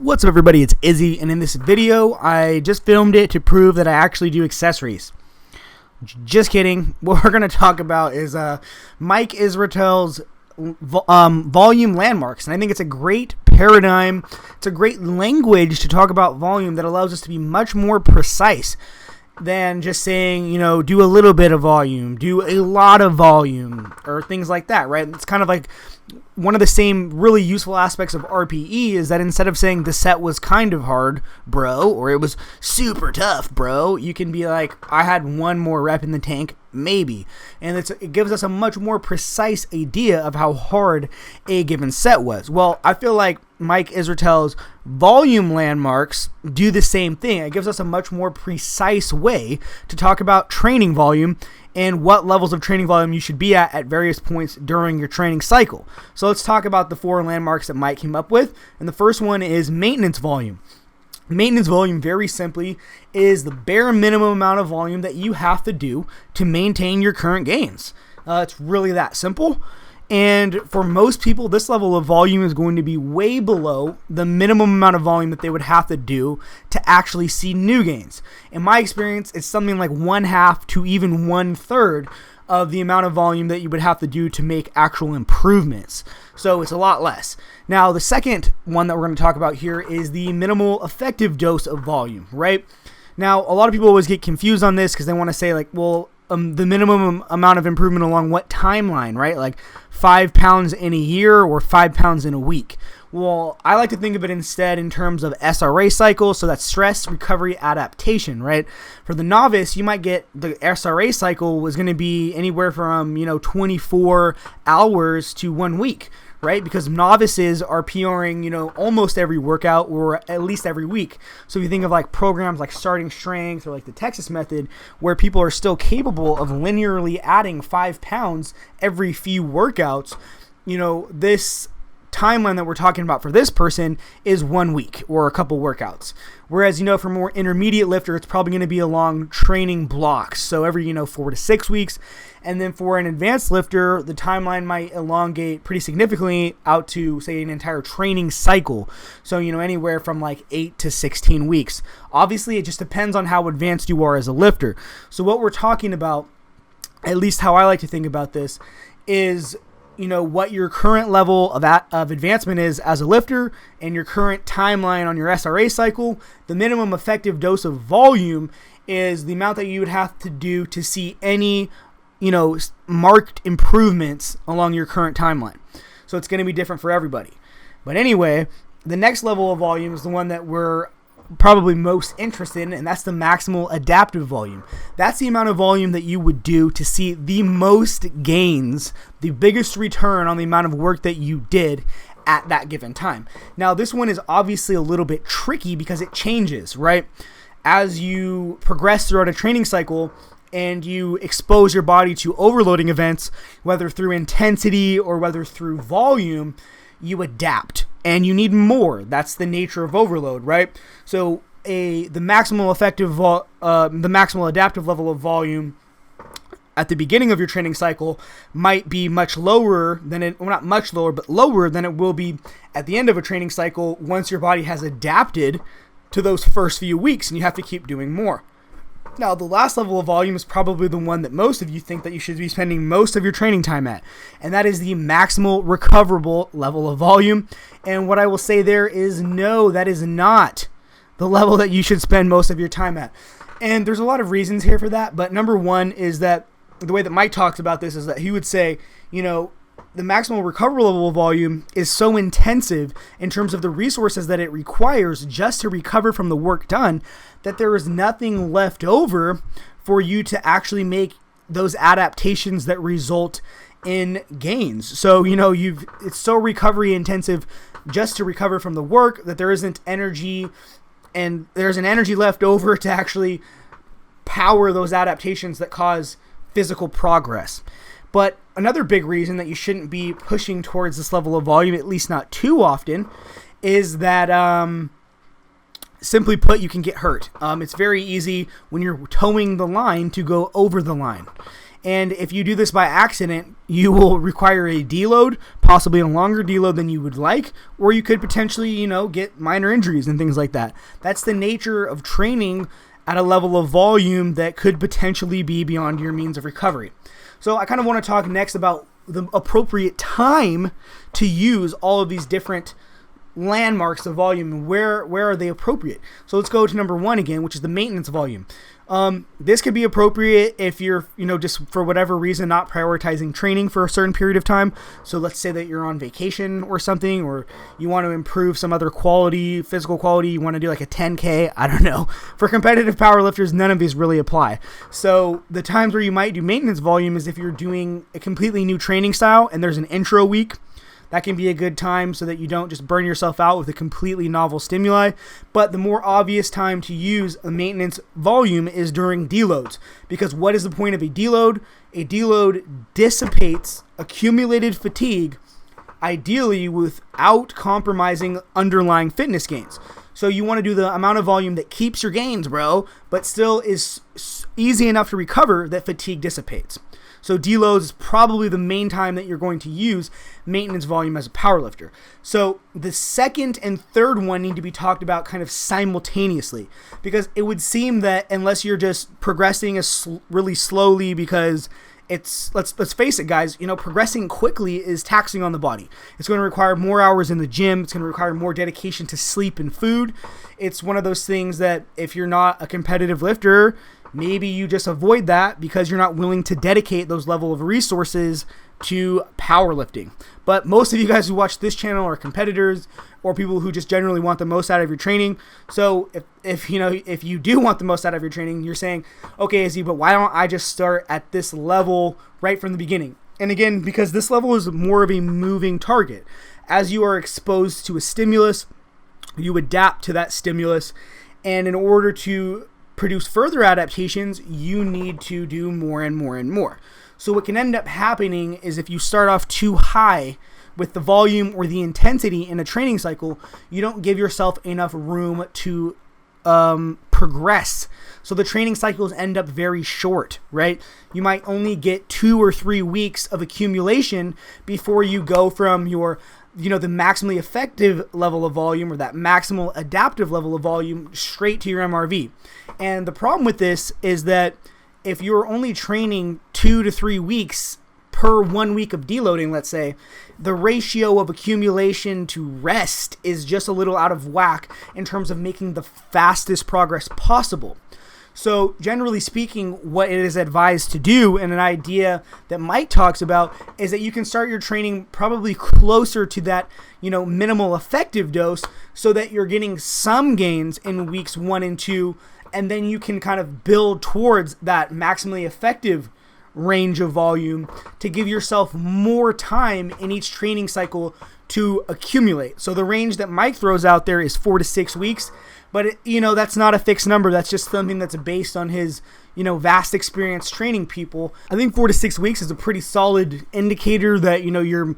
What's up, everybody? It's Izzy, and in this video, I just filmed it to prove that I actually do accessories. Just kidding. What we're going to talk about is Mike Israetel's volume landmarks, and I think it's a great paradigm. It's a great language to talk about volume that allows us to be much more precise than just saying, do a little bit of volume, do a lot of volume, or things like that, right? It's kind of like one of the same really useful aspects of RPE is that instead of saying the set was kind of hard, bro, or it was super tough, bro, you can be like, I had one more rep in the tank, maybe. And it gives us a much more precise idea of how hard a given set was. Well, I feel like Mike Israetel's volume landmarks do the same thing. It gives us a much more precise way to talk about training volume and what levels of training volume you should be at various points during your training cycle. So let's talk about the 4 landmarks that Mike came up with. And the first one is maintenance volume. Maintenance volume, very simply, is the bare minimum amount of volume that you have to do to maintain your current gains. It's really that simple. And for most people, this level of volume is going to be way below the minimum amount of volume that they would have to do to actually see new gains. In my experience, it's something like 1/2 to even 1/3 of the amount of volume that you would have to do to make actual improvements. So it's a lot less. Now, the second one that we're going to talk about here is the minimal effective dose of volume, right? Now, a lot of people always get confused on this because they want to say like, well, the minimum amount of improvement along what timeline, right? Like 5 pounds in a year or 5 pounds in a week. Well, I like to think of it instead in terms of SRA cycle, so that's stress, recovery, adaptation, right? For the novice, you might get the SRA cycle was going to be anywhere from, 24 hours to 1 week, right? Because novices are PRing, almost every workout or at least every week. So if you think of like programs like Starting Strength or like the Texas Method, where people are still capable of linearly adding 5 pounds every few workouts, this timeline that we're talking about for this person is 1 week or a couple workouts. Whereas, for more intermediate lifter, it's probably going to be along training blocks. So every, 4 to 6 weeks. And then for an advanced lifter, the timeline might elongate pretty significantly out to, say, an entire training cycle. So, anywhere from like 8 to 16 weeks. Obviously, it just depends on how advanced you are as a lifter. So what we're talking about, at least how I like to think about this, is what your current level of advancement is as a lifter and your current timeline on your SRA cycle. The minimum effective dose of volume is the amount that you would have to do to see any, marked improvements along your current timeline. So it's going to be different for everybody. But anyway, the next level of volume is the one that we're probably most interested in, and that's the maximal adaptive volume. That's the amount of volume that you would do to see the most gains, the biggest return on the amount of work that you did at that given time. Now, this one is obviously a little bit tricky because it changes, right? As you progress throughout a training cycle and you expose your body to overloading events, whether through intensity or whether through volume, you adapt. And you need more. That's the nature of overload, right? So the maximal adaptive level of volume at the beginning of your training cycle might be much lower than it, well, not much lower, but lower than it will be at the end of a training cycle once your body has adapted to those first few weeks, and you have to keep doing more. Now, the last level of volume is probably the one that most of you think that you should be spending most of your training time at, and that is the maximal recoverable level of volume. And what I will say there is no, that is not the level that you should spend most of your time at. And there's a lot of reasons here for that, but number one is that the way that Mike talks about this is that he would say, the maximal recoverable level of volume is so intensive in terms of the resources that it requires just to recover from the work done that there is nothing left over for you to actually make those adaptations that result in gains. So, it's so recovery intensive just to recover from the work that there isn't energy, and there's an energy left over to actually power those adaptations that cause physical progress. But another big reason that you shouldn't be pushing towards this level of volume, at least not too often, is that simply put, you can get hurt. It's very easy when you're towing the line to go over the line. And if you do this by accident, you will require a deload, possibly a longer deload than you would like, or you could potentially, get minor injuries and things like that. That's the nature of training at a level of volume that could potentially be beyond your means of recovery. So I kind of want to talk next about the appropriate time to use all of these different landmarks of volume and where are they appropriate. So let's go to number 1 again, which is the maintenance volume. This could be appropriate if you're, just for whatever reason, not prioritizing training for a certain period of time. So let's say that you're on vacation or something, or you want to improve some other quality, physical quality. You want to do like a 10K. I don't know. For competitive powerlifters, none of these really apply. So the times where you might do maintenance volume is if you're doing a completely new training style and there's an intro week. That can be a good time so that you don't just burn yourself out with a completely novel stimuli. But the more obvious time to use a maintenance volume is during deloads. Because what is the point of a deload? A deload dissipates accumulated fatigue, ideally without compromising underlying fitness gains. So you want to do the amount of volume that keeps your gains, bro, but still is easy enough to recover that fatigue dissipates. So deloads is probably the main time that you're going to use maintenance volume as a powerlifter. So the second and third one need to be talked about kind of simultaneously, because it would seem that unless you're just progressing really slowly, because let's face it, guys, progressing quickly is taxing on the body. It's going to require more hours in the gym. It's going to require more dedication to sleep and food. It's one of those things that if you're not a competitive lifter, maybe you just avoid that because you're not willing to dedicate those level of resources to powerlifting. But most of you guys who watch this channel are competitors or people who just generally want the most out of your training. So if you do want the most out of your training, you're saying, okay, Izzy, but why don't I just start at this level right from the beginning? And again, because this level is more of a moving target. As you are exposed to a stimulus, you adapt to that stimulus. And in order to produce further adaptations, you need to do more and more and more. So what can end up happening is if you start off too high with the volume or the intensity in a training cycle, you don't give yourself enough room to progress. So the training cycles end up very short, right? You might only get 2 or 3 weeks of accumulation before you go from your the maximally effective level of volume or that maximal adaptive level of volume straight to your MRV. And the problem with this is that if you're only training 2 to 3 weeks per 1 week of deloading, let's say, the ratio of accumulation to rest is just a little out of whack in terms of making the fastest progress possible. So generally speaking, what it is advised to do, and an idea that Mike talks about, is that you can start your training probably closer to that, minimal effective dose so that you're getting some gains in weeks 1 and 2, and then you can kind of build towards that maximally effective range of volume to give yourself more time in each training cycle to accumulate. So the range that Mike throws out there is 4 to 6 weeks. But, that's not a fixed number. That's just something that's based on his, vast experience training people. I think 4 to 6 weeks is a pretty solid indicator that, you're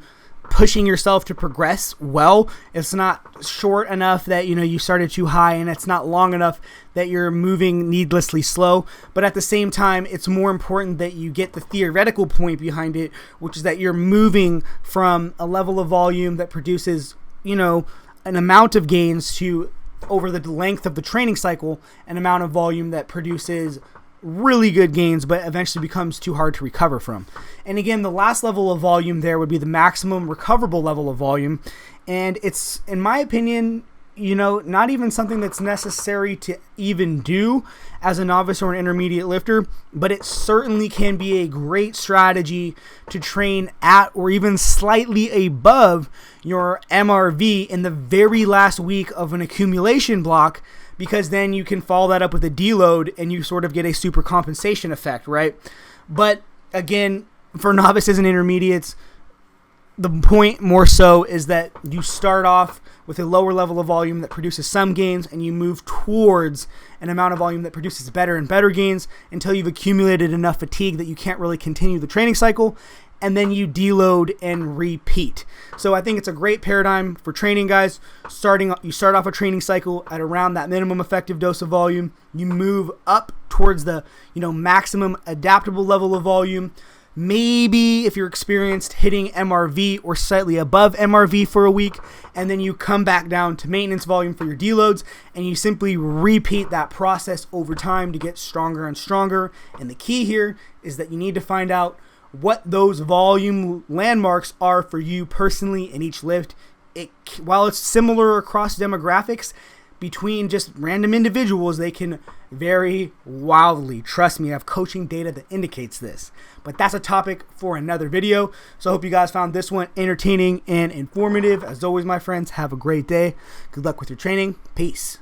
pushing yourself to progress well. It's not short enough that, you started too high, and it's not long enough that you're moving needlessly slow. But at the same time, it's more important that you get the theoretical point behind it, which is that you're moving from a level of volume that produces, an amount of gains to, over the length of the training cycle, an amount of volume that produces really good gains but eventually becomes too hard to recover from. And again, the last level of volume there would be the maximum recoverable level of volume, and it's, in my opinion, not even something that's necessary to even do as a novice or an intermediate lifter, but it certainly can be a great strategy to train at or even slightly above your MRV in the very last week of an accumulation block, because then you can follow that up with a deload and you sort of get a super compensation effect, right? But again, for novices and intermediates, the point more so is that you start off with a lower level of volume that produces some gains, and you move towards an amount of volume that produces better and better gains until you've accumulated enough fatigue that you can't really continue the training cycle. and then you deload and repeat. So I think it's a great paradigm for training, guys. You start off a training cycle at around that minimum effective dose of volume. You move up towards the maximum adaptable level of volume. Maybe if you're experienced, hitting MRV or slightly above MRV for a week, and then you come back down to maintenance volume for your deloads, and you simply repeat that process over time to get stronger and stronger. And the key here is that you need to find out what those volume landmarks are for you personally in each lift. While it's similar across demographics, between just random individuals, they can vary wildly. Trust me, I have coaching data that indicates this. But that's a topic for another video. So I hope you guys found this one entertaining and informative. As always, my friends, have a great day. Good luck with your training. Peace.